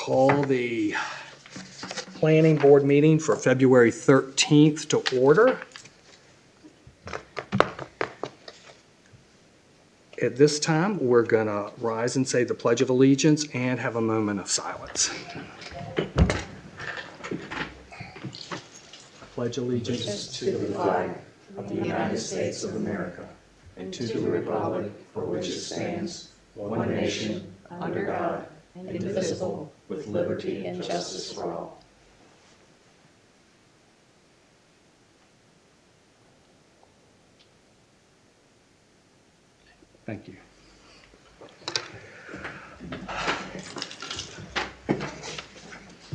call the Planning Board meeting for February 13th to order. At this time, we're going to rise and say the Pledge of Allegiance and have a moment of silence. Pledge allegiance to the flag of the United States of America and to the republic for which it stands, one nation, under God, indivisible, with liberty and justice for all. Thank you.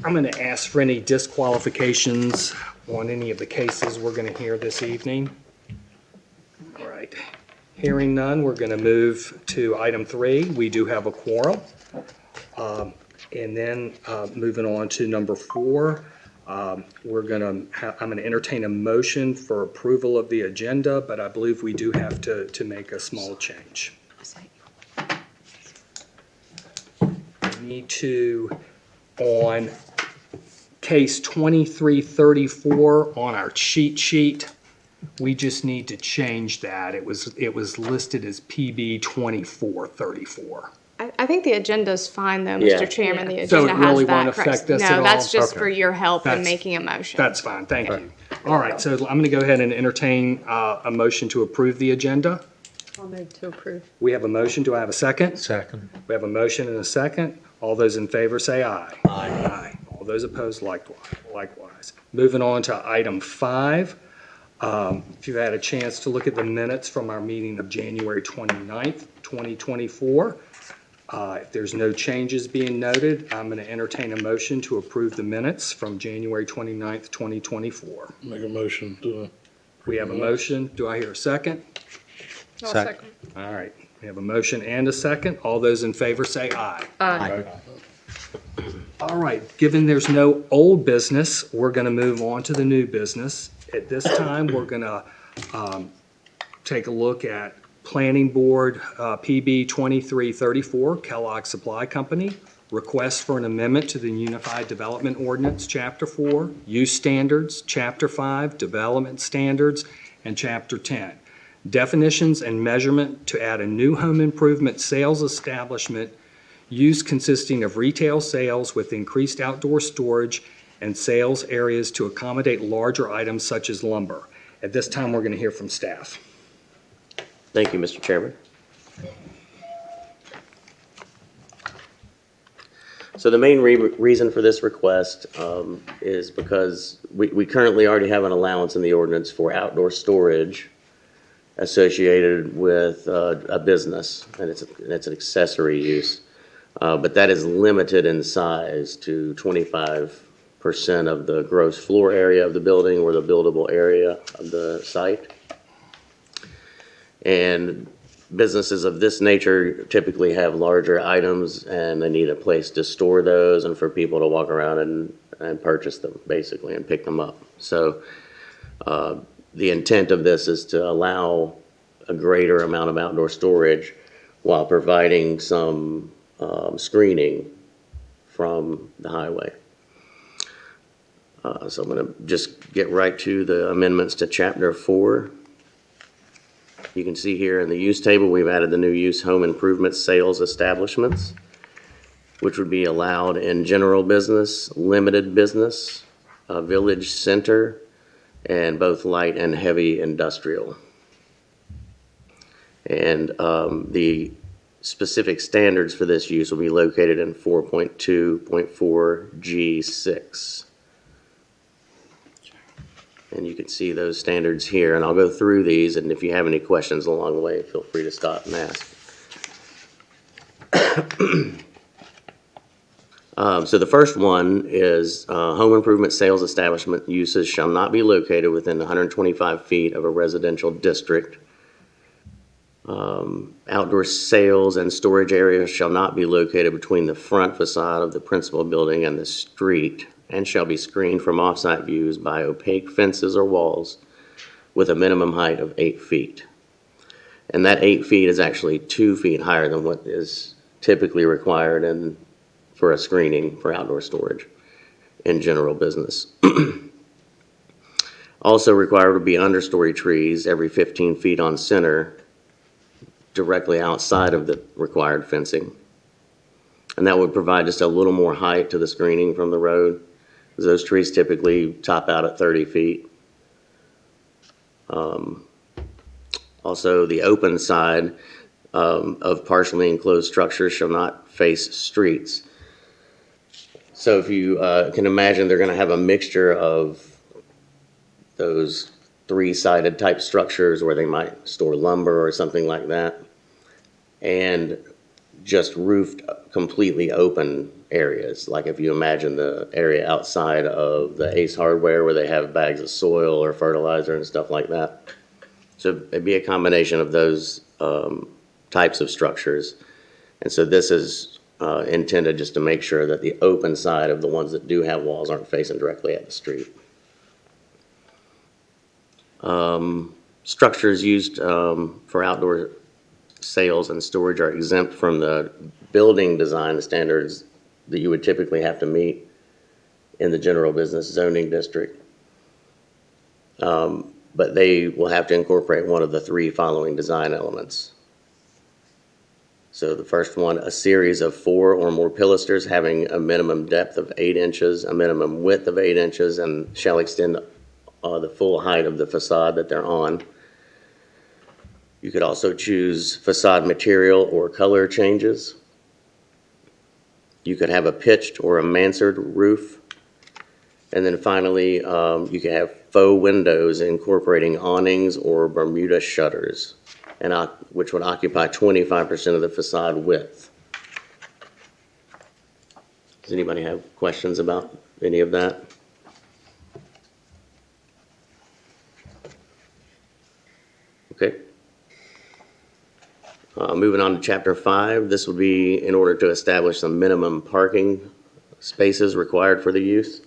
I'm going to ask for any disqualifications on any of the cases we're going to hear this evening. All right. Hearing none, we're going to move to item 3. We do have a quorum. And then moving on to number 4, I'm going to entertain a motion for approval of the agenda, but I believe we do have to make a small change. We need to, on case 2334 on our cheat sheet, we just need to change that. It was listed as PB 2434. I think the agenda's fine, though, Yeah. Mr. Chairman. The So agenda it really has that won't correct. affect this at No, all? that's just Okay. for your help in That's- making a motion. That's fine, thank you. All right, so I'm going to go ahead and entertain a motion to approve the agenda. I'll move to approve. We have a motion, do I have a second? Second. We have a motion and a second. All those in favor say aye. Aye. All those opposed likewise. Moving on to item 5. If you've had a chance to look at the minutes from our meeting of January 29th, 2024, if there's no changes being noted, I'm going to entertain a motion to approve the minutes from January 29th, 2024. Make a motion to. We have a motion. Do I hear a second? Second. All right. We have a motion and a second. All those in favor say aye. Aye. All right. Given there's no old business, we're going to move on to the new business. At this time, we're going to take a look at Planning Board PB 2334, Kellogg Supply Company, request for an amendment to the Unified Development Ordinance, Chapter 4, Use Standards, Chapter 5, Development Standards, and Chapter 10. Definitions and measurement to add a new home improvement sales establishment use consisting of retail sales with increased outdoor storage and sales areas to accommodate larger items such as lumber. At this time, we're going to hear from staff. Thank you, Mr. Chairman. So the main reason for this request is because we currently already have an allowance in the ordinance for outdoor storage associated with a business, and it's an accessory use. But that is limited in size to 25% of the gross floor area of the building or the buildable area of the site. And businesses of this nature typically have larger items and they need a place to store those and for people to walk around and purchase them, basically, and pick them up. So the intent of this is to allow a greater amount of outdoor storage while providing some screening from the highway. So I'm going to just get right to the amendments to Chapter 4. You can see here in the use table, we've added the new use home improvement sales establishments, which would be allowed in general business, limited business, village center, and both light and heavy industrial. And the specific standards for this use will be located in 4.2.4 G6. And you can see those standards here, and I'll go through these, and if you have any questions along the way, feel free to stop and ask. So the first one is home improvement sales establishment uses shall not be located within 125 feet of a residential district. Outdoor sales and storage areas shall not be located between the front facade of the principal building and the street, and shall be screened from off-site views by opaque fences or walls with a minimum height of 8 feet. And that 8 feet is actually 2 feet higher than what is typically required for a screening for outdoor storage in general business. Also required would be understory trees every 15 feet on center, directly outside of the required fencing. And that would provide just a little more height to the screening from the road, because those trees typically top out at 30 feet. Also, the open side of partially enclosed structures shall not face streets. So if you can imagine, they're going to have a mixture of those three-sided type structures where they might store lumber or something like that, and just roofed completely open areas. Like if you imagine the area outside of the Ace Hardware where they have bags of soil or fertilizer and stuff like that. So it'd be a combination of those types of structures. And so this is intended just to make sure that the open side of the ones that do have walls aren't facing directly at the street. Structures used for outdoor sales and storage are exempt from the building design standards that you would typically have to meet in the general business zoning district. But they will have to incorporate one of the three following design elements. So the first one, a series of 4 or more pilasters having a minimum depth of 8 inches, a minimum width of 8 inches, and shall extend the full height of the facade that they're on. You could also choose facade material or color changes. You could have a pitched or a mansard roof. And then finally, you could have faux windows incorporating awnings or Bermuda shutters, which would occupy 25% of the facade width. Does anybody have questions about any of that? Okay. Moving on to Chapter 5, this would be in order to establish some minimum parking spaces required for the use.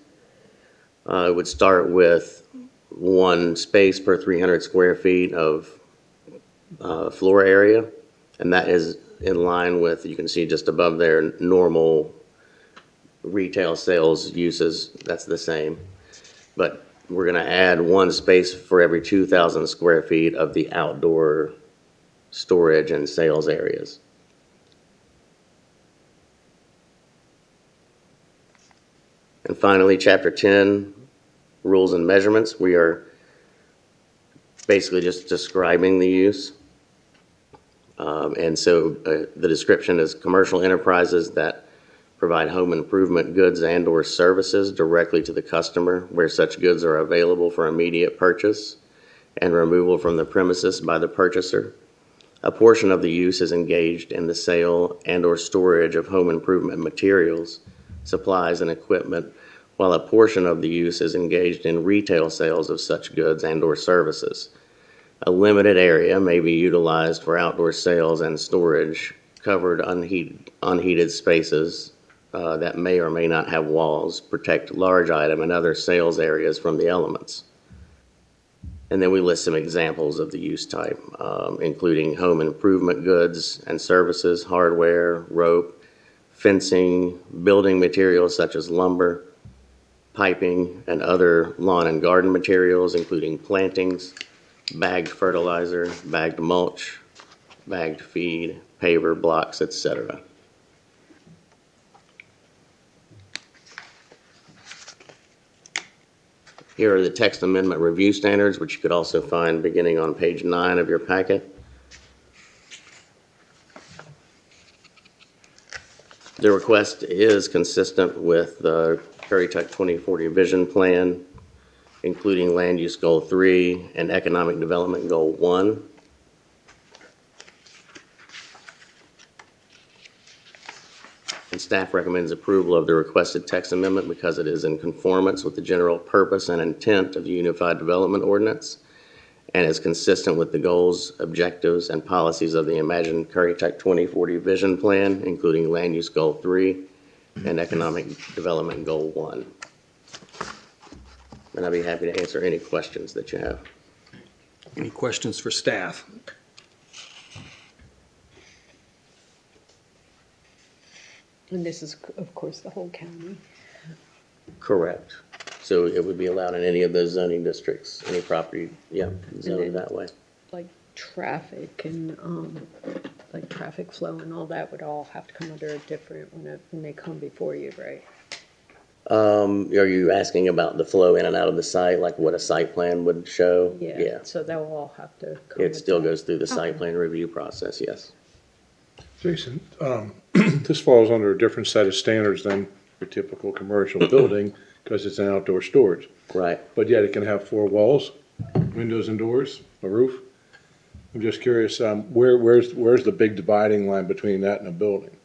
It would start with 1 space per 300 square feet of floor area, and that is in line with, you can see just above there, normal retail sales uses. That's the same. But we're going to add 1 space for every 2,000 square feet of the outdoor storage and sales areas. And finally, Chapter 10, rules and measurements. We are basically just describing the use. And so the description is commercial enterprises that provide home improvement goods and or services directly to the customer where such goods are available for immediate purchase and removal from the premises by the purchaser. A portion of the use is engaged in the sale and or storage of home improvement materials, supplies, and equipment, while a portion of the use is engaged in retail sales of such goods and or services. A limited area may be utilized for outdoor sales and storage, covered unheated spaces that may or may not have walls, protect large item and other sales areas from the elements. And then we list some examples of the use type, including home improvement goods and services, hardware, rope, fencing, building materials such as lumber, piping, and other lawn and garden materials, including plantings, bagged fertilizer, bagged mulch, bagged feed, paver, blocks, etc. Here are the text amendment review standards, which you could also find beginning on page 9 of your packet. The request is consistent with the Currituck 2040 Vision Plan, including Land Use Goal 3 and Economic Development Goal 1. And staff recommends approval of the requested text amendment because it is in conformance with the general purpose and intent of the Unified Development Ordinance and is consistent with the goals, objectives, and policies of the Imagine Currituck 2040 Vision Plan, including Land Use Goal 3 and Economic Development Goal 1. And I'd be happy to answer any questions that you have. Any questions for staff? And this is, of course, the whole county. Correct. So it would be allowed in any of those zoning districts, any property, yeah, zoned that way. Like traffic and, like traffic flow and all that would all have to come under a different, when they come before you, right? Are you asking about the flow in and out of the site, like what a site plan would show? Yeah, so they'll all have to come. It with still that. goes through the site plan review process, yes. Jason, this falls under a different set of standards than your typical commercial building because it's an outdoor storage. Right. But yet it can have four walls, windows and doors, a roof. I'm just curious, where's the big dividing line between that and a building?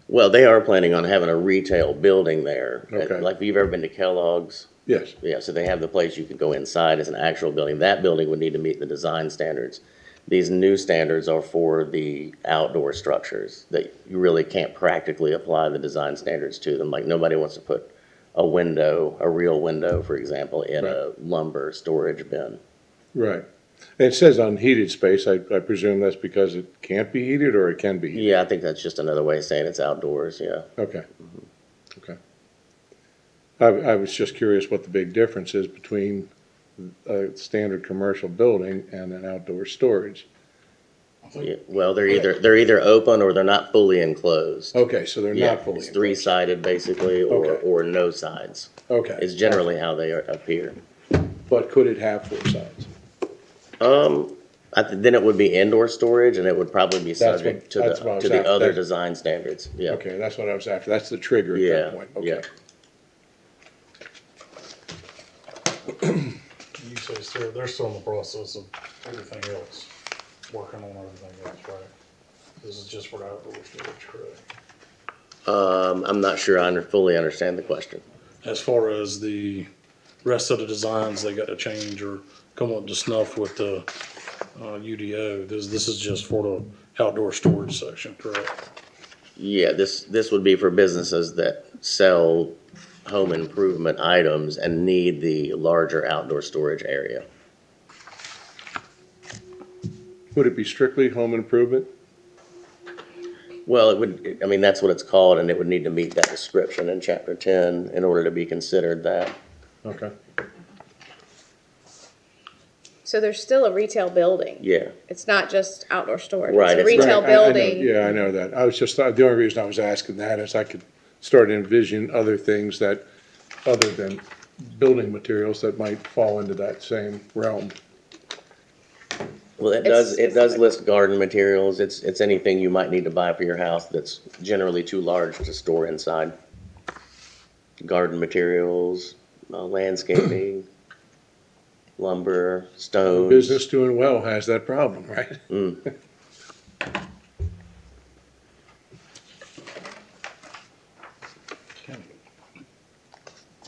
Well, they are planning on having a retail building there. Okay. Like, if you've ever been to Kellogg's, Yes. yeah, so they have the place you could go inside as an actual building. That building would need to meet the design standards. These new standards are for the outdoor structures that you really can't practically apply the design standards to them. Like, nobody wants to put a window, a real window, for example, in a lumber storage bin. Right. And it says unheated space. I presume that's because it can't be heated or it can be heated? Yeah, I think that's just another way of saying it's outdoors, yeah. Okay. Okay. I was just curious what the big difference is between a standard commercial building and an outdoor storage. Yeah, well, they're either open or they're not fully enclosed. Okay, so they're Yeah, not fully. it's three-sided basically, Okay. or no sides. Okay. Is generally how they appear. But could it have four sides? Then it would be indoor storage, and it would probably be That's subject what I was to the after. other That's- design standards, yeah. Okay, that's what I was after. That's the trigger at Yeah, that point. yeah. Okay. You say, sir, they're still in the process of everything else, working on everything else, right? This is just for outdoor storage, correct? I'm not sure I fully understand the question. As far as the rest of the designs, they got to change or come up to snuff with the UDO. This is just for the outdoor storage section, correct? Yeah, this would be for businesses that sell home improvement items and need the larger outdoor storage area. Would it be strictly home improvement? Well, it would, I mean, that's what it's called, and it would need to meet that description in chapter 10 in order to be considered that. Okay. So there's still a retail building. Yeah. It's not just outdoor storage. Right, It's a it's retail Right, I know- building. Yeah, I know that. I was just, the only reason I was asking that is I could start to envision other things that, other than building materials that might fall into that same realm. Well, it does list garden materials. It's anything you might need to buy for your house that's generally too large to store inside. Garden materials, landscaping, lumber, stones. Business doing well has that problem, right?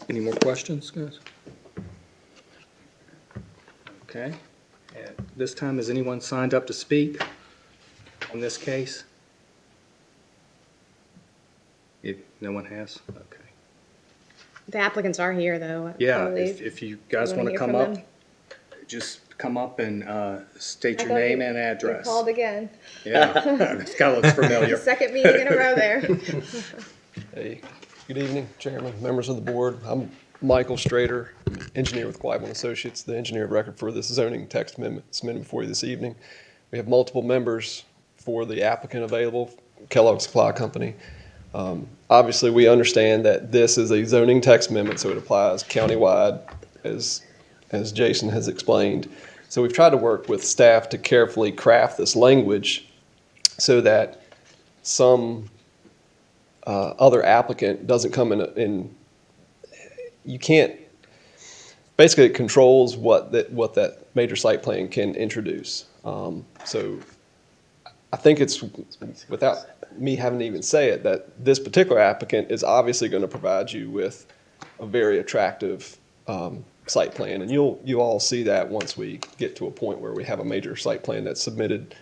Any more questions, guys? Okay. At this time, has anyone signed up to speak on this case? No one has? Okay. The applicants are here, though, I Yeah, believe. if you guys You wanna want to hear come from up, them? just come up and state I your thought name you- and you address. called again. Yeah, this guy looks familiar. Second meeting in a row there. Hey, good evening, Chairman, members of the board. I'm Michael Strader, engineer with Glyvin Associates, the engineer of record for this zoning text amendment submitted before you this evening. We have multiple members for the applicant available, Kellogg Supply Company. Obviously, we understand that this is a zoning text amendment, so it applies countywide, as Jason has explained. So we've tried to work with staff to carefully craft this language so that some other applicant doesn't come in, you can't, basically it controls what that major site plan can introduce. So I think it's, without me having to even say it, that this particular applicant is obviously going to provide you with a very attractive site plan. And you all see that once we get to a point where we have a major site plan that's submitted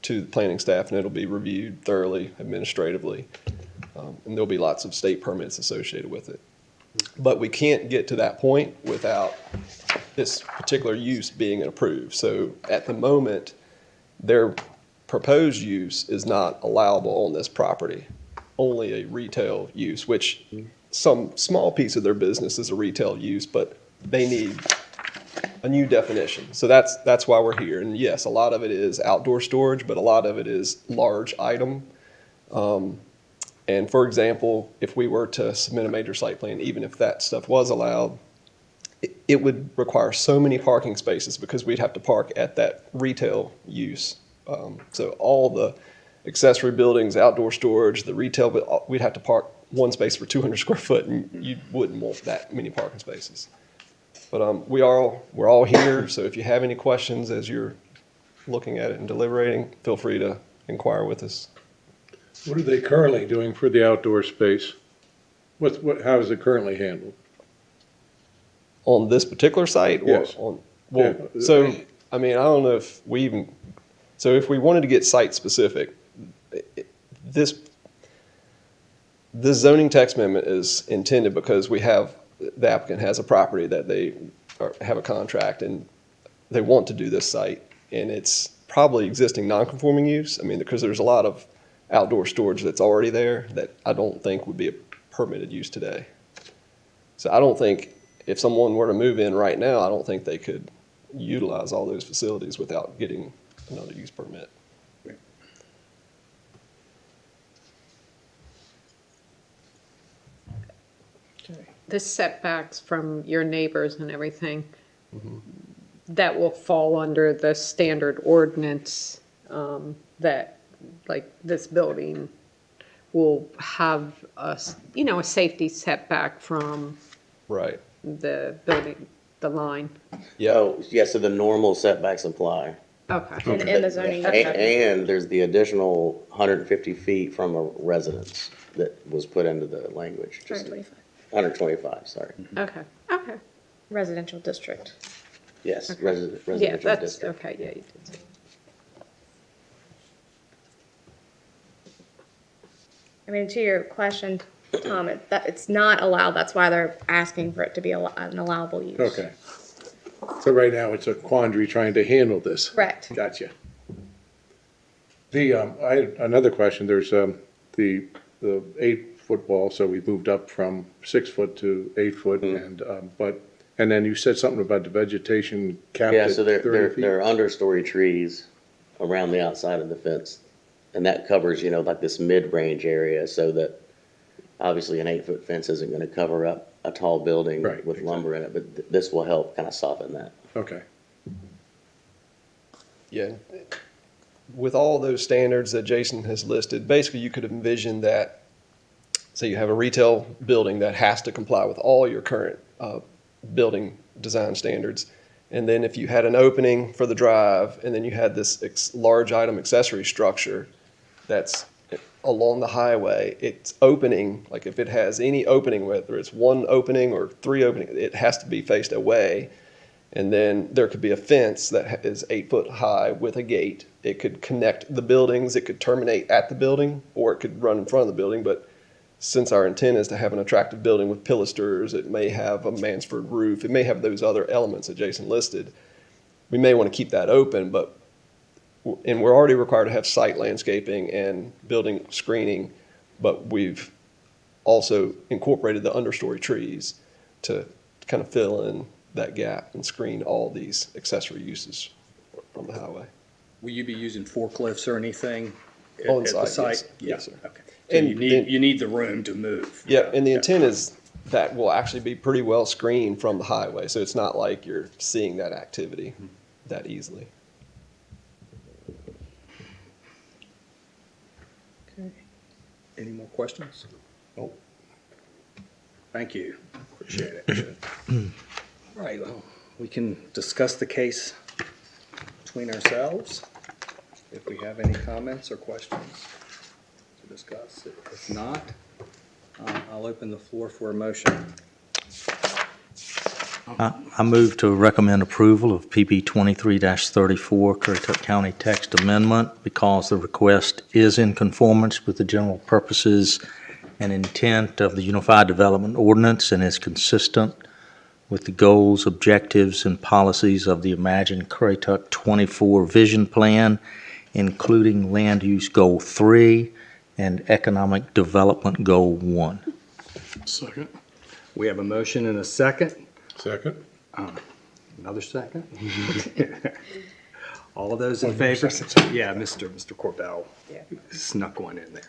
to the planning staff, and it'll be reviewed thoroughly administratively. And there'll be lots of state permits associated with it. But we can't get to that point without this particular use being approved. So at the moment, their proposed use is not allowable on this property. only a retail use, which some small piece of their business is a retail use, but they need a new definition. So that's why we're here. And yes, a lot of it is outdoor storage, but a lot of it is large item. And for example, if we were to submit a major site plan, even if that stuff was allowed, it would require so many parking spaces because we'd have to park at that retail use. So all the accessory buildings, outdoor storage, the retail, we'd have to park one space for 200 square foot, and you wouldn't want that many parking spaces. But we're all here, so if you have any questions as you're looking at it and deliberating, feel free to inquire with us. What are they currently doing for the outdoor space? How is it currently handled? On this particular site? Yes. Or on, well, Yeah. so, I mean, I don't know if we even, so if we wanted to get site specific, this zoning text amendment is intended because the applicant has a property that they have a contract and they want to do this site, and it's probably existing non-conforming use. I mean, because there's a lot of outdoor storage that's already there that I don't think would be a permitted use today. So I don't think if someone were to move in right now, I don't think they could utilize all those facilities without getting another use permit. The setbacks from your neighbors and everything, that will fall under the standard ordinance, that, like, this building will have a safety setback from Right. the building, the line. Yeah. Oh, yeah, so the normal setbacks apply. Okay. In the zoning. And there's the additional 150 feet from a residence that was put into the language. Just 125. 125, sorry. Okay. Okay. Residential district. Yes, Okay. residential Yeah, that's, district. okay, yeah, you did say. I mean, to your question, Tom, it's not allowed. That's why they're asking for it to be an allowable use. Okay. So right now, it's a quandary trying to handle this. Correct. Gotcha. I had another question. There's the 8-foot wall, so we moved up from 6 foot to 8 foot, and then you said something about the vegetation capped Yeah, at so 30 feet. there are understory trees around the outside of the fence. And that covers, like this mid-range area so that obviously an 8-foot fence isn't going to cover up a tall building Right, with lumber in it, but this will help kind of soften that. Okay. Yeah. With all those standards that Jason has listed, basically you could envision that, say you have a retail building that has to comply with all your current building design standards. And then if you had an opening for the drive, and then you had this large item accessory structure that's along the highway, it's opening, like if it has any opening, whether it's one opening or 3 openings, it has to be faced away. And then there could be a fence that is 8 foot high with a gate. It could connect the buildings, it could terminate at the building, or it could run in front of the building. But since our intent is to have an attractive building with pilasters, it may have a Mansford roof, it may have those other elements that Jason listed. We may want to keep that open, and we're already required to have site landscaping and building screening, but we've also incorporated the understory trees to kind of fill in that gap and screen all these accessory uses from the highway. Will you be using forklifts or anything at On the site, site? yes. Yeah, Yes, sir. okay. So And you need the room to move. Yeah, and the intent is that will actually be pretty well screened from the highway, so it's not like you're seeing that activity that easily. Any more questions? Nope. Thank you. Appreciate it. All right, well, we can discuss the case between ourselves if we have any comments or questions to discuss. If not, I'll open the floor for a motion. I move to recommend approval of PB 23-34 Currituck County text amendment because the request is in conformance with the general purposes and intent of the Unified Development Ordinance and is consistent with the goals, objectives, and policies of the Imagine Currituck 24 Vision Plan, including Land Use Goal 3 and Economic Development Goal 1. Second. We have a motion and a second. Second? Another second? All those in favor? Yeah, Mr. Corbell snuck one in there.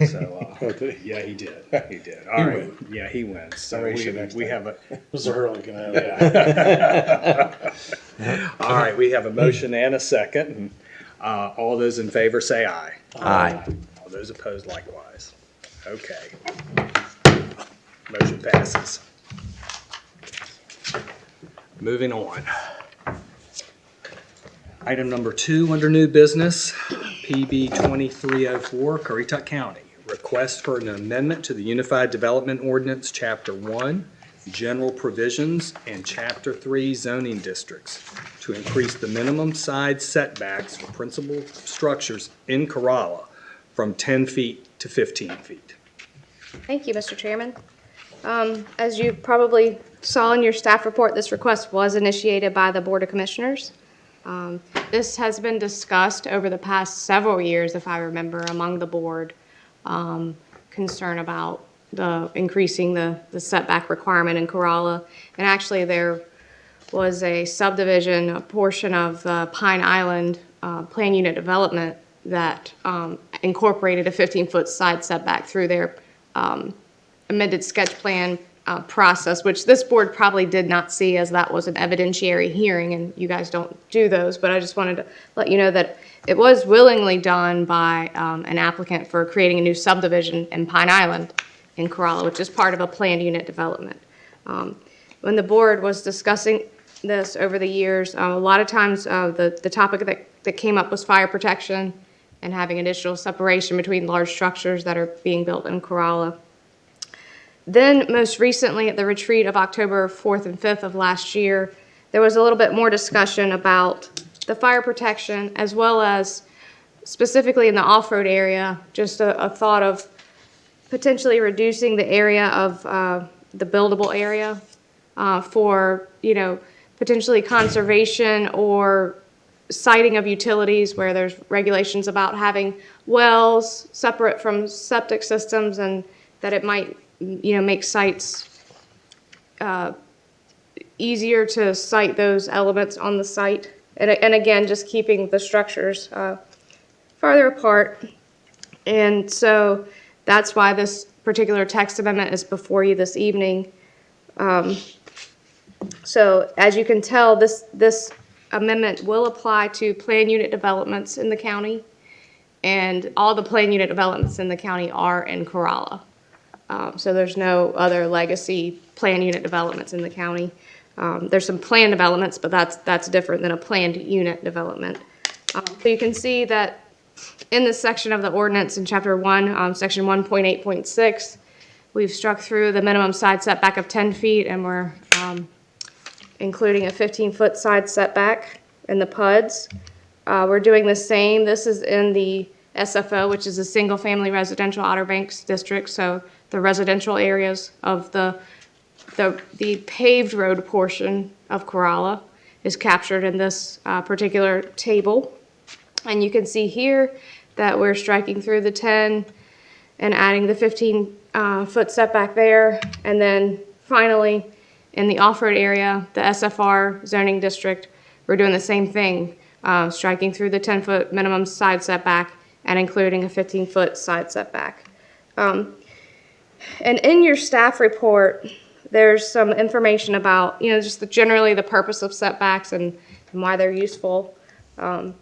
So, Oh, did he? yeah, he did. He did. All right. Yeah, he wins. So Race you next we time. have a, Mr. Hurley can have it. all right, we have a motion and a second. And, all those in favor say aye. Aye. All those opposed likewise. Okay. Motion passes. Moving on. Item number 2 under new business, PB 2304, Currituck County. Request for an amendment to the Unified Development Ordinance, Chapter 1, General Provisions, and Chapter 3 Zoning Districts to increase the minimum side setbacks for principal structures in Corolla from 10 feet to 15 feet. Thank you, Mr. Chairman. As you probably saw in your staff report, this request was initiated by the Board of Commissioners. This has been discussed over the past several years, if I remember, among the board, concern about increasing the setback requirement in Corolla. And actually, there was a subdivision, a portion of Pine Island Plan Unit Development that incorporated a 15-foot side setback through their amended sketch plan process, which this board probably did not see, as that was an evidentiary hearing, and you guys don't do those, but I just wanted to let you know that it was willingly done by an applicant for creating a new subdivision in Pine Island in Corolla, which is part of a planned unit development. When the board was discussing this over the years, a lot of times the topic that came up was fire protection and having additional separation between large structures that are being built in Corolla. Then, most recently, at the retreat of October 4th and 5th of last year, there was a little bit more discussion about the fire protection, as well as specifically in the off-road area, just a thought of potentially reducing the area of the buildable area for, potentially conservation or siting of utilities where there's regulations about having wells separate from septic systems, and that it might make sites easier to site those elements on the site. And again, just keeping the structures farther apart. And so that's why this particular text amendment is before you this evening. So as you can tell, this amendment will apply to plan unit developments in the county, and all the plan unit developments in the county are in Corolla. So there's no other legacy plan unit developments in the county. There's some planned developments, but that's different than a planned unit development. So you can see that in this section of the ordinance in Chapter 1, Section 1.8.6, we've struck through the minimum side setback of 10 feet, and we're including a 15-foot side setback in the PUDs. We're doing the same. This is in the SFO, which is a single-family residential Outer Banks district, so the residential areas of the paved road portion of Corolla is captured in this particular table. And you can see here that we're striking through the 10 and adding the 15-foot setback there. And then finally, in the off-road area, the SFR zoning district, we're doing the same thing, striking through the 10-foot minimum side setback and including a 15-foot side setback. And in your staff report, there's some information about, just generally the purpose of setbacks and why they're useful. Then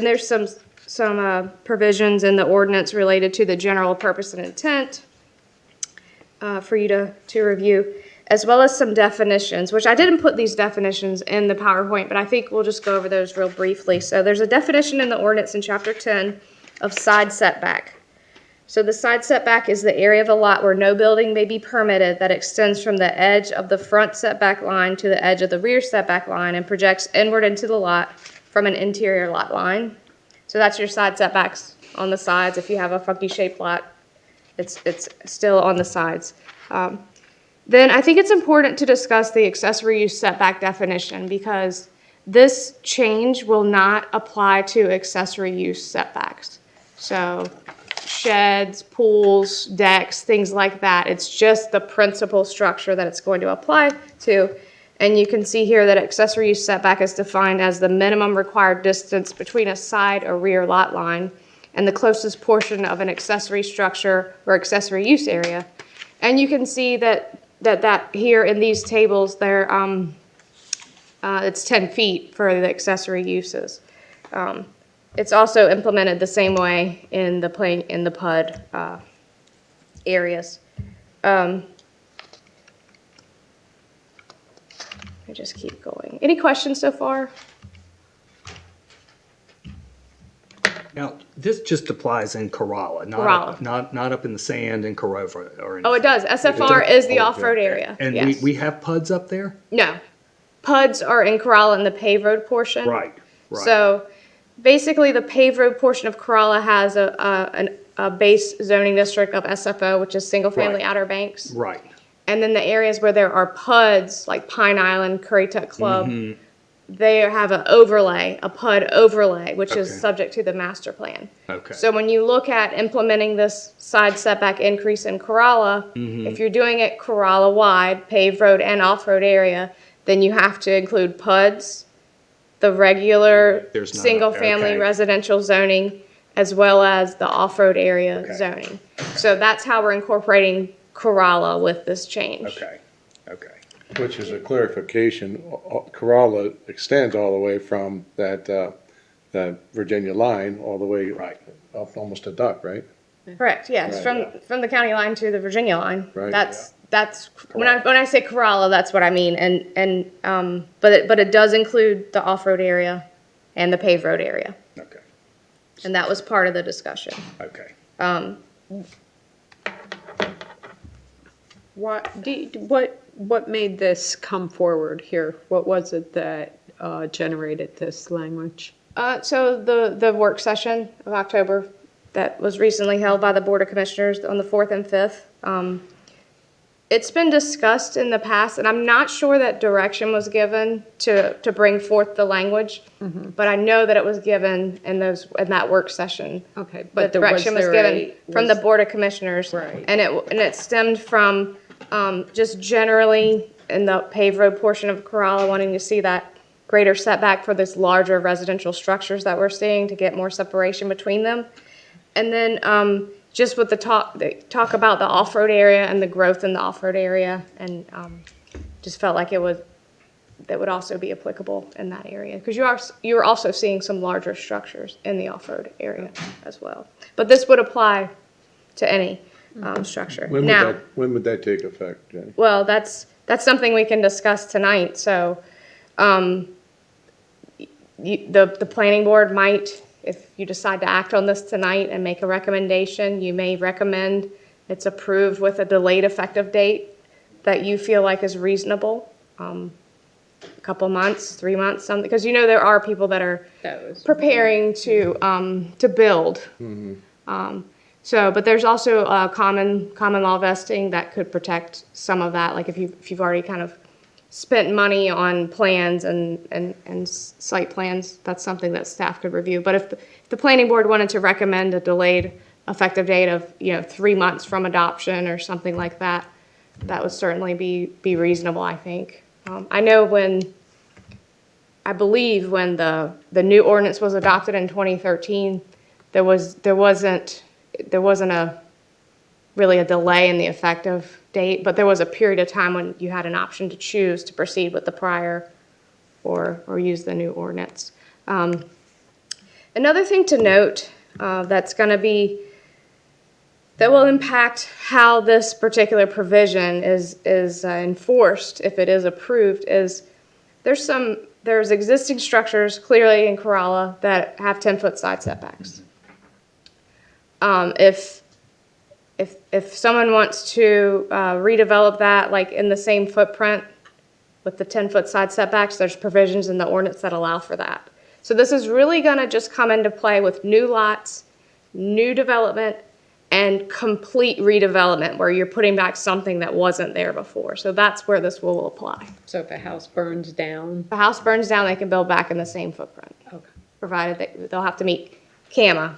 there's some provisions in the ordinance related to the general purpose and intent for you to review, as well as some definitions, which I didn't put these definitions in the PowerPoint, but I think we'll just go over those real briefly. So there's a definition in the ordinance in Chapter 10 of side setback. So the side setback is the area of a lot where no building may be permitted that extends from the edge of the front setback line to the edge of the rear setback line and projects inward into the lot from an interior lot line. So that's your side setbacks on the sides. If you have a funky shaped lot, it's still on the sides. Then I think it's important to discuss the accessory use setback definition, because this change will not apply to accessory use setbacks. So sheds, pools, decks, things like that. It's just the principal structure that it's going to apply to. And you can see here that accessory use setback is defined as the minimum required distance between a side or rear lot line and the closest portion of an accessory structure or accessory use area. And you can see that here in these tables, there it's 10 feet for the accessory uses. It's also implemented the same way in the PUD areas. I just keep going. Any questions so far? Now, this just applies in Corolla, Corolla. not up in the sand in Corova or anything. Oh, it does. SFR is the off-road area. And Yes. we have PUDs up there? No. PUDs are in Corolla in the paved road portion. Right. So basically, the paved road portion of Corolla has a base zoning district of SFO, which is single-family Right. Outer Banks. Right. And then the areas where there are PUDs, like Pine Island, Currituck Club, Mm-hmm. they have a PUD overlay, which is Okay. subject to the master plan. Okay. So when you look at implementing this side setback increase in Corolla, Mm-hmm. if you're doing it Corolla-wide, paved road and off-road area, then you have to include PUDs, the regular There's none up there, single-family okay. residential zoning, as well as the off-road area Okay. zoning. So that's how we're incorporating Corolla with this change. Okay. Okay. Which is a clarification. Corolla extends all the way from that Virginia line all the way Right. up almost to Duck, right? Correct, yes, Right. from the county line to the Virginia line. Right. That's when I say Corolla, that's what I mean, but it does include the off-road area and the paved road area, Okay. and that was part of the discussion. Okay. What made this come forward here? What was it that generated this language? So the work session of October that was recently held by the Board of Commissioners on the 4th and 5th. It's been discussed in the past, and I'm not sure that direction was given to bring forth the language, but I know that it was given in that work session. Okay, The but direction was given from the Board of Commissioners. Right. And it stemmed from just generally in the paved road portion of Corolla wanting to see that greater setback for this larger residential structures that we're seeing to get more separation between them. And then just with the talk about the off-road area and the growth in the off-road area, and just felt like that would also be applicable in that area, because you are also seeing some larger structures in the off-road area as well. But this would apply to any structure. When would that take effect, Jenny? Well, that's something we can discuss tonight. So, the planning board might, if you decide to act on this tonight and make a recommendation, you may recommend it's approved with a delayed effective date that you feel like is reasonable. A couple months, 3 months, something, because there are people that are preparing to build. But there's also common law vesting that could protect some of that. Like if you've already kind of spent money on plans and site plans, that's something that staff could review. But if the planning board wanted to recommend a delayed effective date of 3 months from adoption or something like that, that would certainly be reasonable, I think. I know I believe when the new ordinance was adopted in 2013, there wasn't really a delay in the effective date, but there was a period of time when you had an option to choose to proceed with the prior or use the new ordinance. Another thing to note that will impact how this particular provision is enforced if it is approved is there's existing structures clearly in Corolla that have 10-foot side setbacks. If someone wants to redevelop that like in the same footprint with the 10-foot side setbacks, there's provisions in the ordinance that allow for that. So this is really going to just come into play with new lots, new development, and complete redevelopment where you're putting back something that wasn't there before. So that's where this will apply. So if a house burns down, If a house burns down, they can build back in the same footprint, okay. provided they'll have to meet CAMA.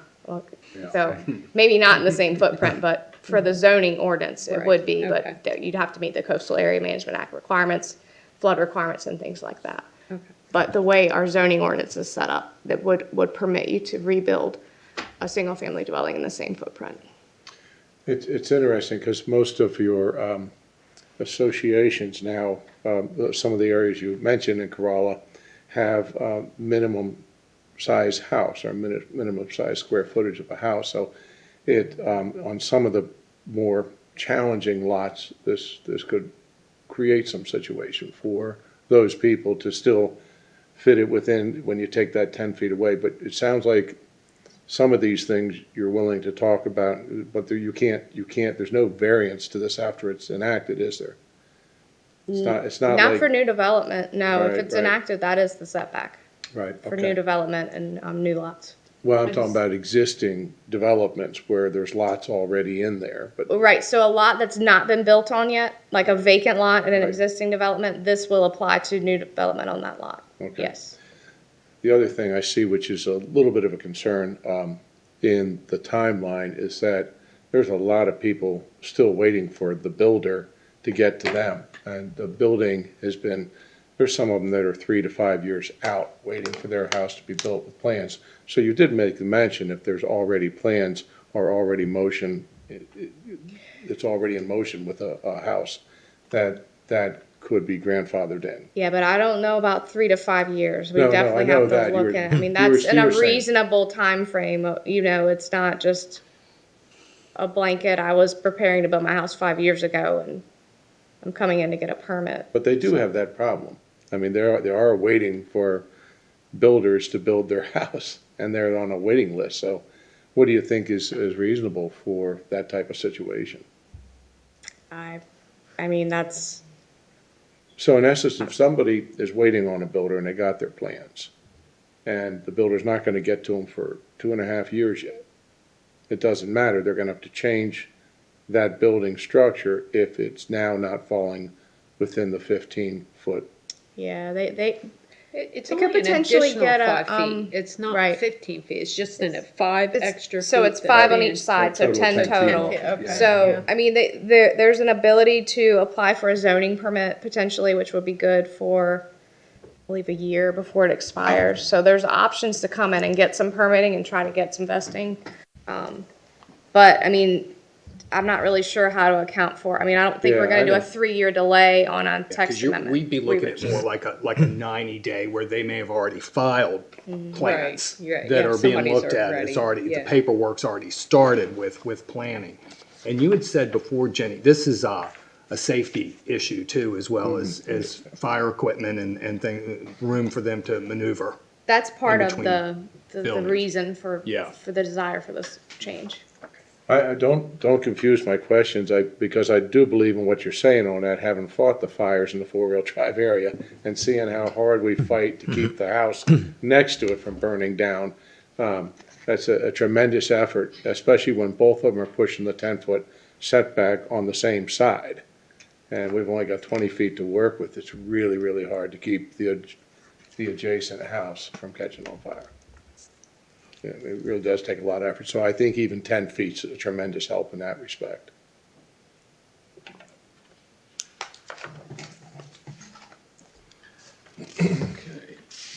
So maybe not in the same footprint, but for the zoning ordinance, it Right, would be, okay. but you'd have to meet the Coastal Area Management Act requirements, flood requirements and things like that. Okay. But the way our zoning ordinance is set up, that would permit you to rebuild a single-family dwelling in the same footprint. It's interesting because most of your associations now, some of the areas you mentioned in Corolla have minimum size house or minimum size square footage of a house. So on some of the more challenging lots, this could create some situation for those people to still fit it within when you take that 10 feet away. But it sounds like some of these things you're willing to talk about, but you can't, there's no variance to this after it's enacted, is there? It's not Not like, for new development, no. If Right, it's right. enacted, that is the setback right, for new okay. development and new lots. Well, I'm talking about existing developments where there's lots already in there, but, Right, so a lot that's not been built on yet, like a vacant lot in an Right. existing development, this will apply to new development on that lot. Okay. Yes. the other thing I see, which is a little bit of a concern in the timeline, is that there's a lot of people still waiting for the builder to get to them. And the building has been, there's some of them that are 3 to 5 years out, waiting for their house to be built with plans. So you did make the mention, if there's already plans or already motion, it's already in motion with a house, that could be grandfathered in. Yeah, but I don't know about 3 to 5 years. We No, I definitely know have to that. You look were- at, I mean, you were- that's in you a were saying- reasonable time frame. You know, it's not just a blanket. I was preparing to build my house 5 years ago and I'm coming in to get a permit. But they do have that problem. I mean, they are waiting for builders to build their house, and they're on a waiting list. So what do you think is reasonable for that type of situation? I mean, that's, So in essence, if somebody is waiting on a builder and they got their plans, and the builder's not gonna get to them for 2.5 years yet, it doesn't matter, they're gonna have to change that building structure if it's now not falling within the 15-foot. yeah, It's It could only an potentially additional get a, 5 um, feet. It's not right. 15 feet. It's just in a 5 extra feet. so it's that 5 are on being- each side, so Total 10 10 feet. total. Okay. So, I mean, there's an ability to apply for a zoning permit potentially, which would be good for, I believe, a year before it expires. So there's options to come in and get some permitting and try to get some vesting. But, I mean, I'm not really sure how to account for, I mean, I don't think we're Yeah, gonna I do a know. 3-year delay on a text Because amendment. we'd be looking at We would more like a 90-day where they may have already filed plans Right, that yeah, are being somebody's looked at. already- It's already, the yeah. paperwork's already started with planning. And you had said before, Jenny, this is a safety issue too, as well as fire equipment and room for them to maneuver. That's part in of between the buildings. reason for Yeah. the desire for this change. I don't confuse my questions, because I do believe in what you're saying on that, having fought the fires in the 4-wheel drive area and seeing how hard we fight to keep the house next to it from burning down. That's a tremendous effort, especially when both of them are pushing the 10-foot setback on the same side. And we've only got 20 feet to work with. It's really, really hard to keep the adjacent house from catching on fire. Yeah, it really does take a lot of effort. So I think even 10 feet's a tremendous help in that respect.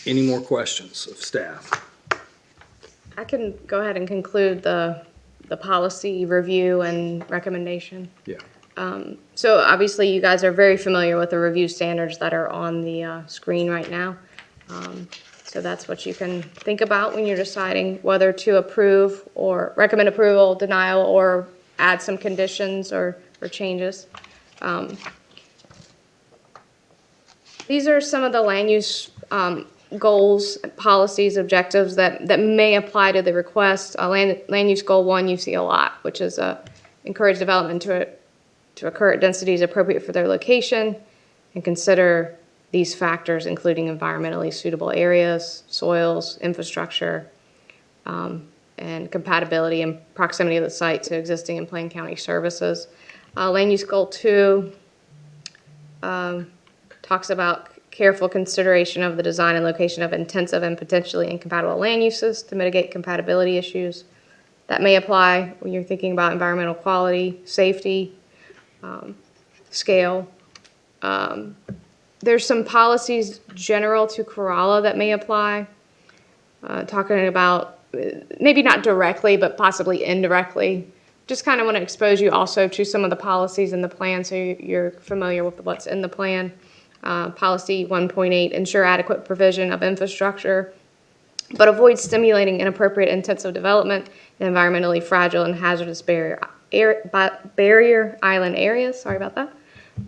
Any more questions of staff? I can go ahead and conclude the policy review and recommendation. Yeah. So obviously, you guys are very familiar with the review standards that are on the screen right now. So that's what you can think about when you're deciding whether to approve or recommend approval, denial, or add some conditions or changes. These are some of the land use goals, policies, objectives that may apply to the request. Land use goal 1 you see a lot, which is encourage development to occur at densities appropriate for their location and consider these factors, including environmentally suitable areas, soils, infrastructure, and compatibility and proximity of the site to existing and planned county services. Land use goal 2 talks about careful consideration of the design and location of intensive and potentially incompatible land uses to mitigate compatibility issues. that may apply when you're thinking about environmental quality, safety, scale. There's some policies general to Corolla that may apply, talking about, maybe not directly, but possibly indirectly. Just kind of want to expose you also to some of the policies in the plan so you're familiar with what's in the plan. Policy 1.8, ensure adequate provision of infrastructure, but avoid stimulating inappropriate intensive development in environmentally fragile and hazardous barrier island areas. Sorry about that.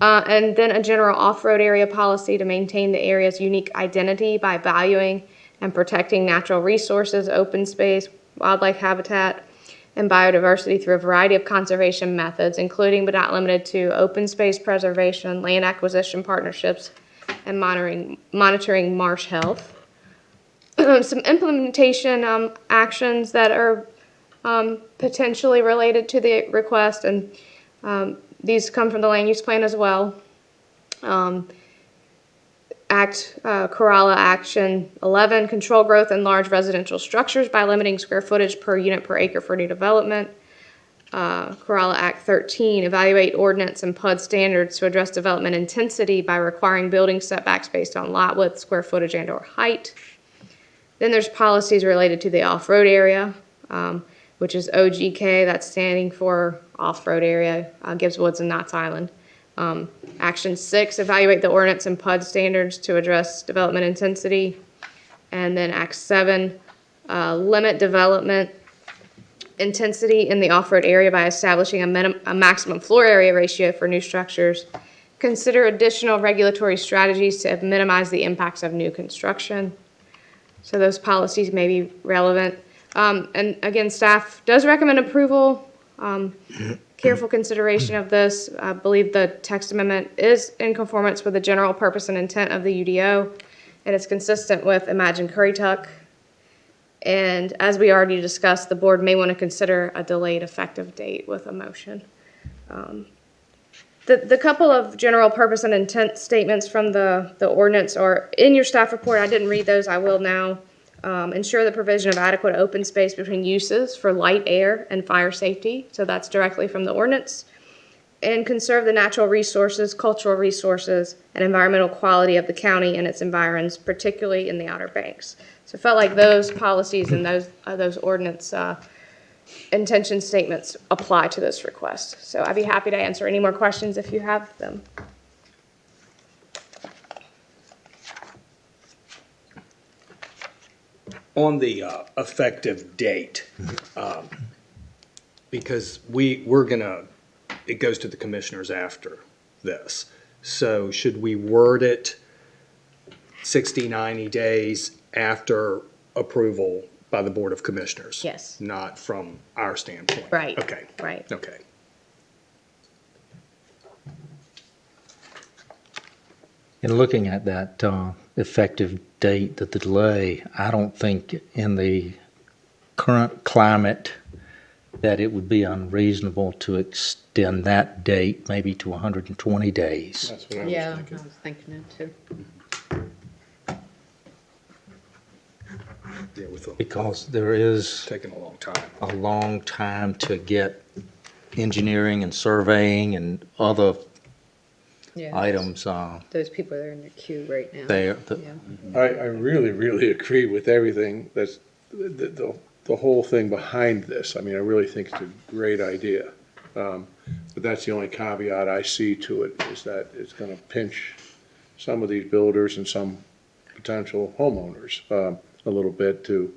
And then a general off-road area policy to maintain the area's unique identity by valuing and protecting natural resources, open space, wildlife habitat, and biodiversity through a variety of conservation methods, including but not limited to open space preservation, land acquisition partnerships, and monitoring marsh health. Some implementation actions that are potentially related to the request, and these come from the land use plan as well. Corolla Action 11, control growth in large residential structures by limiting square footage per unit per acre for new development. Corolla Act 13, evaluate ordinance and PUD standards to address development intensity by requiring building setbacks based on lot width, square footage, and or height. Then there's policies related to the off-road area, which is OGK, that's standing for off-road area, Gibbs Woods and Knott's Island. Action 6, evaluate the ordinance and PUD standards to address development intensity. And then Act 7, limit development intensity in the off-road area by establishing a maximum floor area ratio for new structures. Consider additional regulatory strategies to minimize the impacts of new construction. So those policies may be relevant. And again, staff does recommend approval. Careful consideration of this. I believe the text amendment is in conformance with the general purpose and intent of the UDO, and it's consistent with Imagine Currituck. And as we already discussed, the board may want to consider a delayed effective date with a motion. The couple of general purpose and intent statements from the ordinance are in your staff report. I didn't read those. I will now. Ensure the provision of adequate open space between uses for light, air, and fire safety. So that's directly from the ordinance. And conserve the natural resources, cultural resources, and environmental quality of the county and its environs, particularly in the Outer Banks. So it felt like those policies and those ordinance intention statements apply to this request. So I'd be happy to answer any more questions if you have them. On the effective date, because we're gonna, it goes to the commissioners after this. So should we word it 60, 90 days after approval by the Board of Commissioners? Yes. Not from our standpoint? Right. Okay. Right. Okay. In looking at that effective date, the delay, I don't think in the current climate that it would be unreasonable to extend that date maybe to 120 days. That's what I was Yeah, I thinking. was thinking it too. Yeah, with Because there is taking a long time. a long time to get engineering and surveying and other Yeah, items those people are in the queue right now. there. Yeah. I really, really agree with everything that's, the whole thing behind this. I mean, I really think it's a great idea. But that's the only caveat I see to it, is that it's gonna pinch some of these builders and some potential homeowners a little bit too.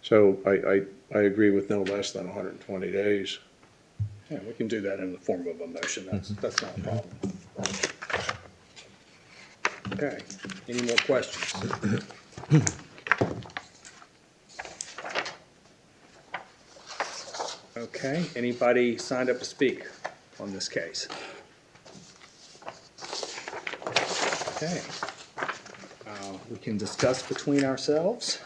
So I agree with no less than 120 days. Yeah, we can do that in the form of a motion. That's not a problem. Okay, any more questions? Okay, anybody signed up to speak on this case? Okay. We can discuss between ourselves.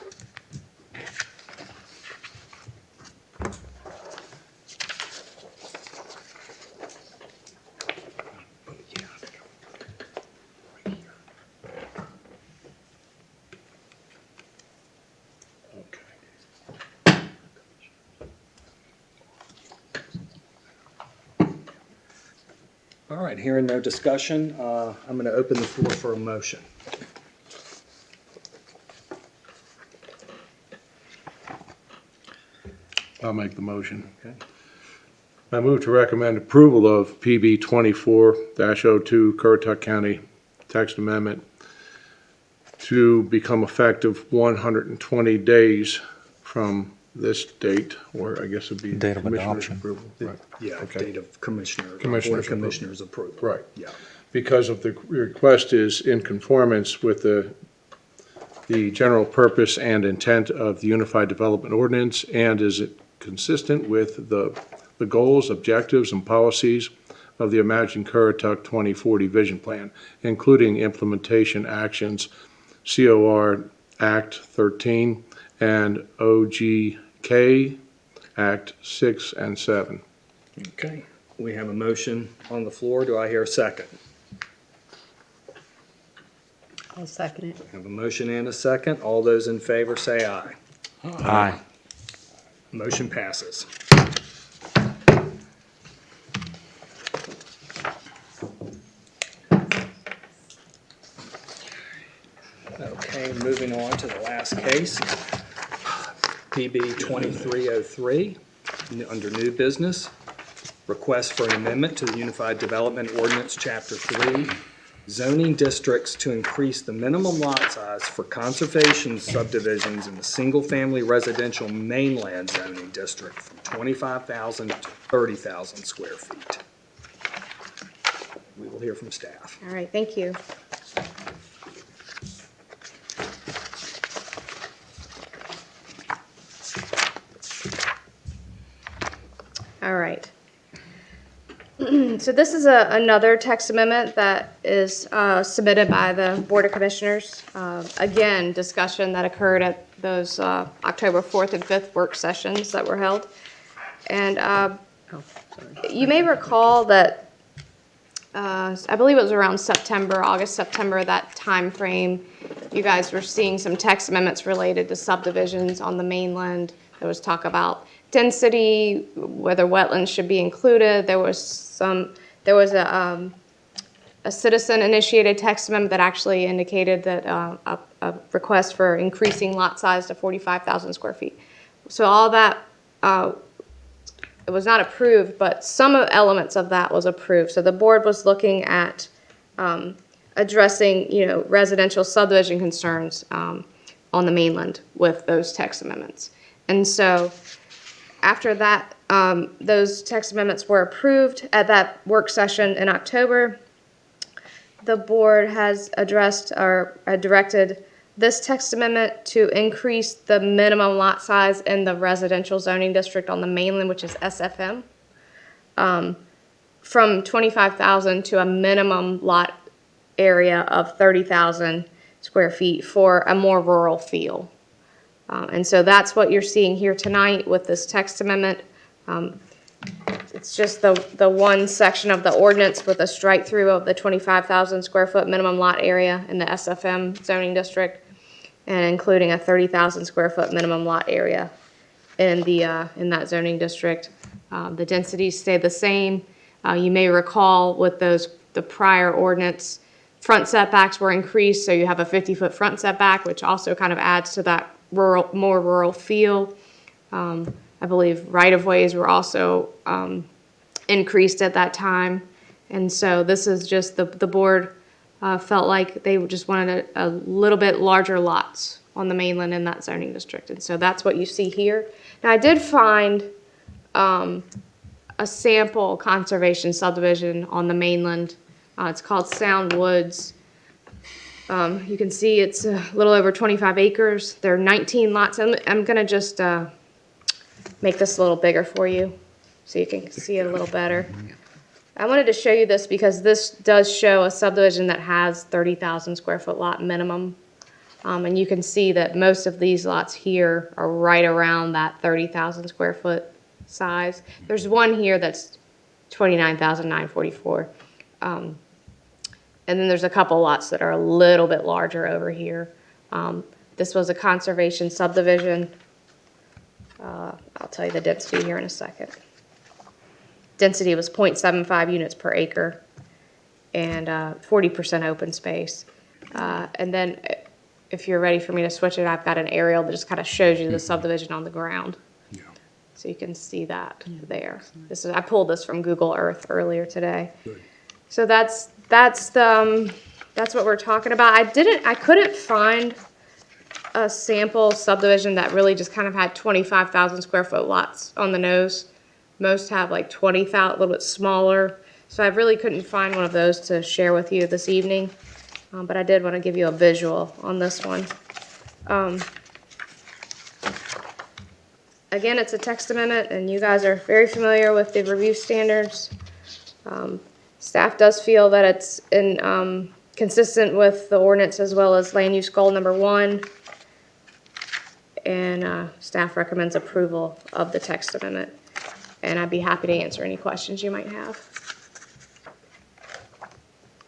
All right, hearing no discussion, I'm going to open the floor for a motion. I'll make the motion. Okay. I move to recommend approval of PB 24-02 Currituck County text amendment to become effective 120 days from this date, or I guess it'd be Date of Commissioner's adoption. approval. Right. Yeah, Okay. date of Board of Commissioner's Commissioners approval. Right. Yeah. Because of the request is in conformance with the general purpose and intent of the Unified Development Ordinance, and is it consistent with the goals, objectives, and policies of the Imagine Currituck 2040 Vision Plan, including implementation actions, COR Act 13 and OGK Act 6 and 7. Okay, we have a motion on the floor. Do I hear a second? I'll second it. I have a motion and a second. All those in favor say aye. Aye. Motion passes. Okay, moving on to the last case, PB 2303, under new business. Request for an amendment to the Unified Development Ordinance, Chapter 3, zoning districts to increase the minimum lot size for conservation subdivisions in the single-family residential mainland zoning district from 25,000 to 30,000 square feet. We will hear from staff. All right, thank you. All right. So this is another text amendment that is submitted by the Board of Commissioners. Again, discussion that occurred at those October 4th and 5th work sessions that were held. And you may recall that I believe it was around September, August, September, that time frame, you guys were seeing some text amendments related to subdivisions on the mainland. There was talk about density, whether wetlands should be included. There was a citizen-initiated text amendment that actually indicated that a request for increasing lot size to 45,000 square feet. So all that, it was not approved, but some elements of that was approved. So the board was looking at addressing, residential subdivision concerns on the mainland with those text amendments. And so after that, those text amendments were approved at that work session in October. The board has addressed or directed this text amendment to increase the minimum lot size in the residential zoning district on the mainland, which is SFM, from 25,000 to a minimum lot area of 30,000 square feet for a more rural feel. And so that's what you're seeing here tonight with this text amendment. It's just the one section of the ordinance with a strike through of the 25,000 square foot minimum lot area in the SFM zoning district, and including a 30,000 square foot minimum lot area in that zoning district. The densities stay the same. You may recall with the prior ordinance, front setbacks were increased, so you have a 50-foot front setback, which also kind of adds to that more rural feel. I believe right-of-ways were also increased at that time. And so this is just the board felt like they just wanted a little bit larger lots on the mainland in that zoning district. And so that's what you see here. Now, I did find a sample conservation subdivision on the mainland. It's called Sound Woods. You can see it's a little over 25 acres. There are 19 lots. I'm going to just make this a little bigger for you so you can see it a little better. I wanted to show you this because this does show a subdivision that has 30,000 square foot lot minimum. And you can see that most of these lots here are right around that 30,000 square foot size. There's one here that's 29,944. And then there's a couple lots that are a little bit larger over here. This was a conservation subdivision. I'll tell you the density here in a second. Density was 0.75 units per acre. and 40% open space. And then if you're ready for me to switch it, I've got an aerial that just kind of shows you the subdivision on the ground. Yeah. So you can see that there. I pulled this from Google Earth earlier today. Good. So that's what we're talking about. I couldn't find a sample subdivision that really just kind of had 25,000 square foot lots on the nose. Most have like 20,000, a little bit smaller. So I really couldn't find one of those to share with you this evening. But I did want to give you a visual on this one. Again, it's a text amendment, and you guys are very familiar with the review standards. Staff does feel that it's consistent with the ordinance as well as land use goal number 1. And staff recommends approval of the text amendment. And I'd be happy to answer any questions you might have.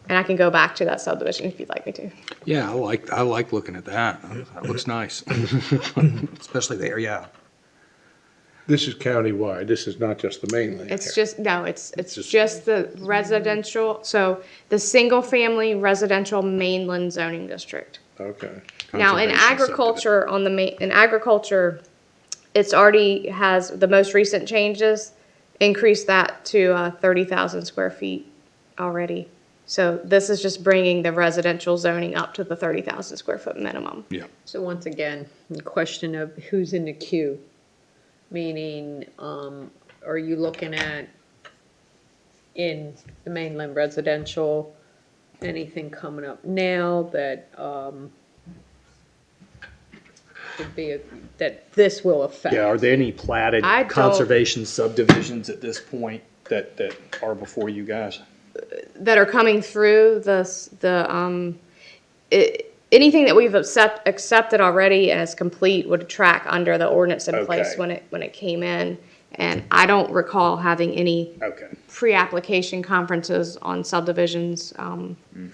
And I can go back to that subdivision if you'd like me to. Yeah, I like looking at that. That looks nice. Especially there, yeah. This is countywide, this is not just the mainland. It's here. just, no, it's just the residential, so the single-family residential mainland zoning district. Okay. Now, in Conservation agriculture, in agriculture, it's already has, the most recent changes, increased that to 30,000 square feet already. So this is just bringing the residential zoning up to the 30,000 square foot minimum. Yeah. So once again, the question of who's in the queue, meaning, are you looking at in the mainland residential, anything coming up now that, would be, that this will affect? Yeah, are there any platted I don't- conservation subdivisions at this point that are before you guys? That are coming through anything that we've accepted already as complete would track under the ordinance in place Okay. when it came in. And I don't recall having any Okay. pre-application conferences on subdivisions Mm-hmm.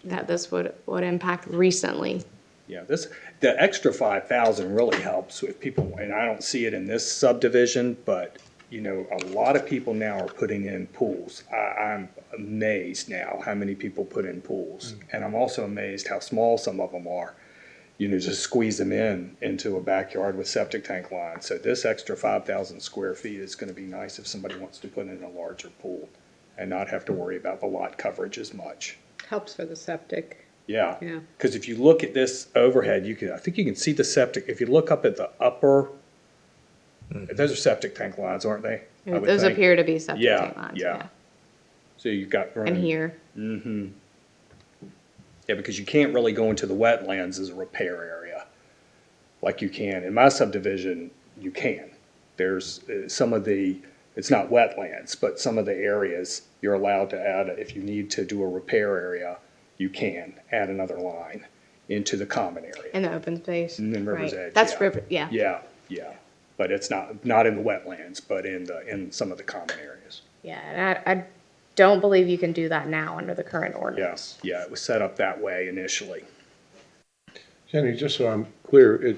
that this would impact recently. Yeah, the extra 5,000 really helps with people, and I don't see it in this subdivision, but, you know, a lot of people now are putting in pools. I'm amazed now how many people put in pools. And I'm also amazed how small some of them are. You know, just squeeze them into a backyard with septic tank lines. So this extra 5,000 square feet is gonna be nice if somebody wants to put in a larger pool and not have to worry about the lot coverage as much. Helps for the septic. Yeah. Yeah. Because if you look at this overhead, I think you can see the septic. If you look up at the upper, those are septic tank lines, aren't they? I would Those think. appear to be septic Yeah, tank lines, yeah. So you've got room. And here, Mm-hmm. Yeah, because you can't really go into the wetlands as a repair area like you can. In my subdivision, you can. There's it's not wetlands, but some of the areas you're allowed to add, if you need to do a repair area, you can add another line into the common area. in the open space. And then River's Right. Edge, That's yeah. river, yeah. Yeah, yeah. But it's not in the wetlands, but in some of the common areas. Yeah, and I don't believe you can do that now under the current ordinance. Yeah, it was set up that way initially. Jenny, just so I'm clear,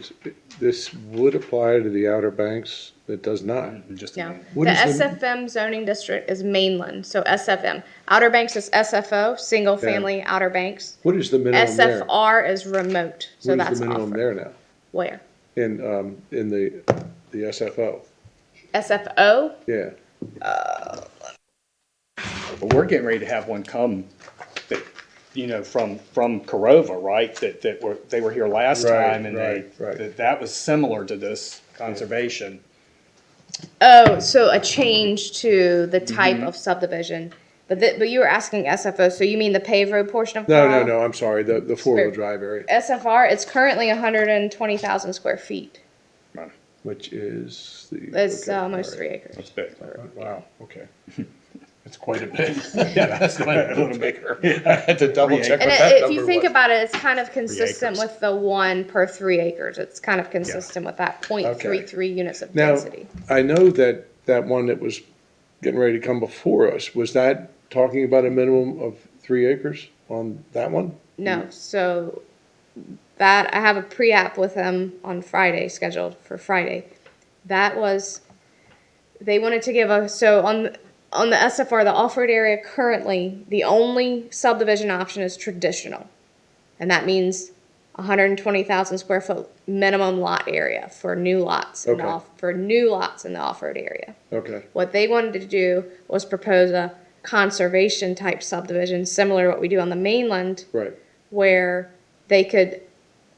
this would apply to the Outer Banks, it does not. Just a Yeah, minute. What the is the- SFM zoning district is mainland, so SFM. Outer Banks is SFO, single family Outer Banks. What is the minimum there? SFR is remote, so What is that's the minimum offered. there now, Where? in the SFO? SFO? Yeah, But we're getting ready to have one come that, you know, from Corova, right? They were here last Right, time and right. that was similar to this conservation. Oh, so a change to the type Mm-hmm. of subdivision. But you were asking SFO, so you mean the paved road portion of no, Carl? I'm sorry, the four-wheel drive area, SFR, it's currently 120,000 square feet. which is the. It's okay, almost all 3 right. acres. That's big. Wow, okay. It's quite a bit. Yeah, that's a little bigger. I had to double check And what that if you number think was. about it, it's kind of consistent acres. with the 1 per 3 acres. It's kind of consistent with that 0.33 units of Now, density. I know that one that was getting ready to come before us, was that talking about a minimum of 3 acres on that one? No, so that, I have a pre-app with them on Friday, scheduled for Friday. That was, they wanted to give a, so on the SFR, the off-road area currently, the only subdivision option is traditional. And that means 120,000 square foot minimum lot area for new lots, in the Okay. for new lots in the off-road area. Okay, What they wanted to do was propose a conservation type subdivision, similar to what we do on the mainland, right, where they could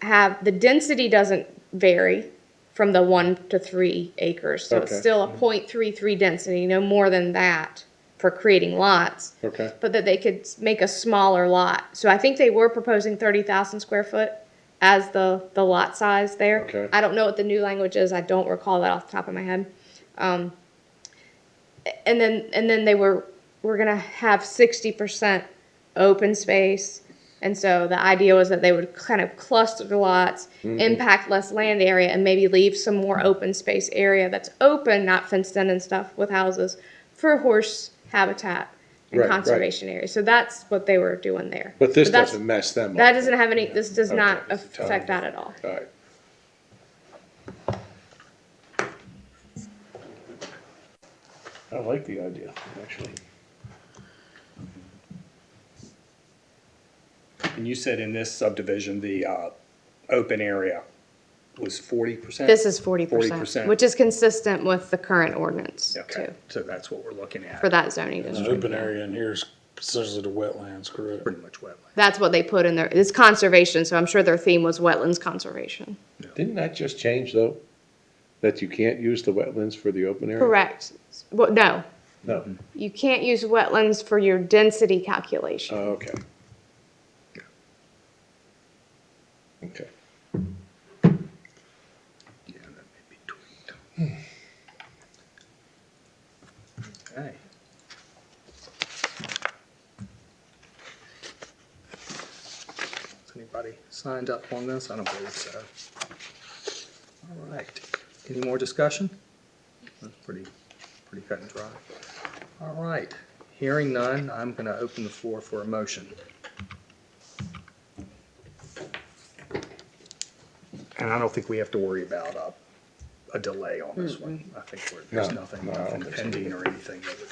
have, the density doesn't vary from the 1 to 3 acres. So it's Okay. still a 0.33 density, no more than that for creating lots. okay, But that they could make a smaller lot. So I think they were proposing 30,000 square foot as the lot size there. Okay. I don't know what the new language is. I don't recall that off the top of my head. And then we're gonna have 60% open space. And so the idea was that they would kind of cluster the lots, impact less land area, and maybe leave some more open space area that's open, not fenced in and stuff with houses, for horse habitat and Right, right. conservation areas. So that's what they were doing there. but this that's- doesn't mess them up. That doesn't have any, this does not Okay, it's a affect total- that at all. All right. I like the idea, actually. And you said in this subdivision, the open area was 40%? This is 40%, 40%. which is consistent with the current ordinance Okay, too, so that's what we're looking at. for that zoning The district. open area in here is essentially the wetlands, correct? Pretty much wetland. That's what they put in there. It's conservation, so I'm sure their theme was wetlands conservation. Didn't that just change, though? That you can't use the wetlands for the open area? Correct. Well, no, No, you can't use wetlands for your density calculation. oh, okay. Okay, Yeah, that may be tweaked. Okay. Has anybody signed up on this? I don't believe so. All right. Any more discussion? That's pretty cut and dry. All right. Hearing none, I'm going to open the floor for a motion. And I don't think we have to worry about a delay on this one. I think there's No, nothing no, I don't think so. pending or anything that would.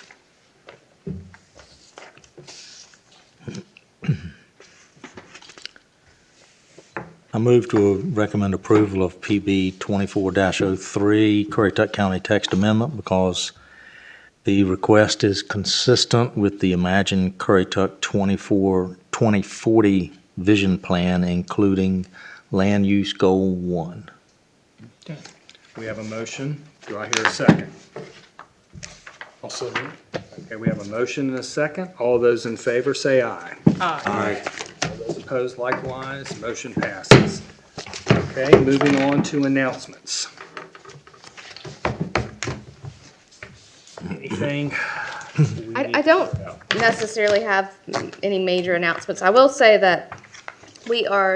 I move to recommend approval of PB 24-03, Currituck County text amendment, because the request is consistent with the Imagine Currituck 2040 vision plan, including land use goal 1. We have a motion. Do I hear a second? I'll second it. Okay, we have a motion and a second. All those in favor say aye. Aye. All those opposed likewise, motion passes. Okay, moving on to announcements. Anything? I don't necessarily have any major announcements. I will say that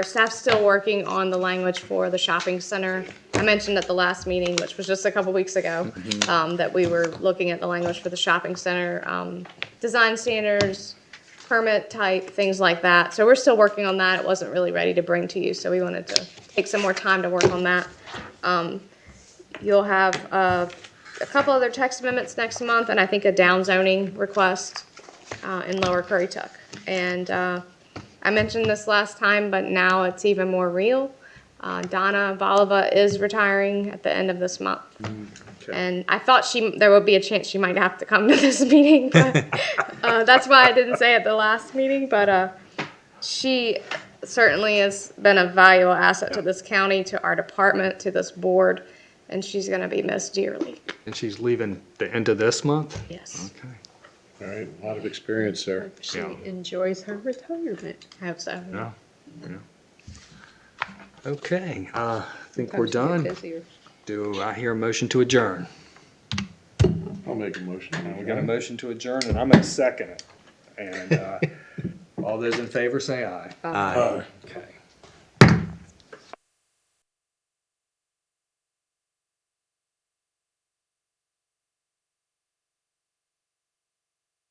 staff's still working on the language for the shopping center. I mentioned at the last meeting, which was just a couple weeks ago, that we were looking at the language for the shopping center, design standards, permit type, things like that. So we're still working on that. It wasn't really ready to bring to you, so we wanted to take some more time to work on that. You'll have a couple other text amendments next month, and I think a downzoning request in Lower Currituck. And I mentioned this last time, but now it's even more real. Donna Balava is retiring at the end of this month. Okay. And I thought there would be a chance she might have to come to this meeting, but that's why I didn't say at the last meeting. But she certainly has been a valuable asset to this county, to our department, to this board, and she's going to be missed dearly. And she's leaving the end of this month? Yes, Okay. All right, a lot of experience there. She Yeah. enjoys her retirement. I hope so. Yeah. Okay, I think we're Sometimes you get done. busier. Do I hear a motion to adjourn? I'll make a motion. We got a motion to adjourn, and I'm going to second it. And all those in favor say aye. Aye. Okay.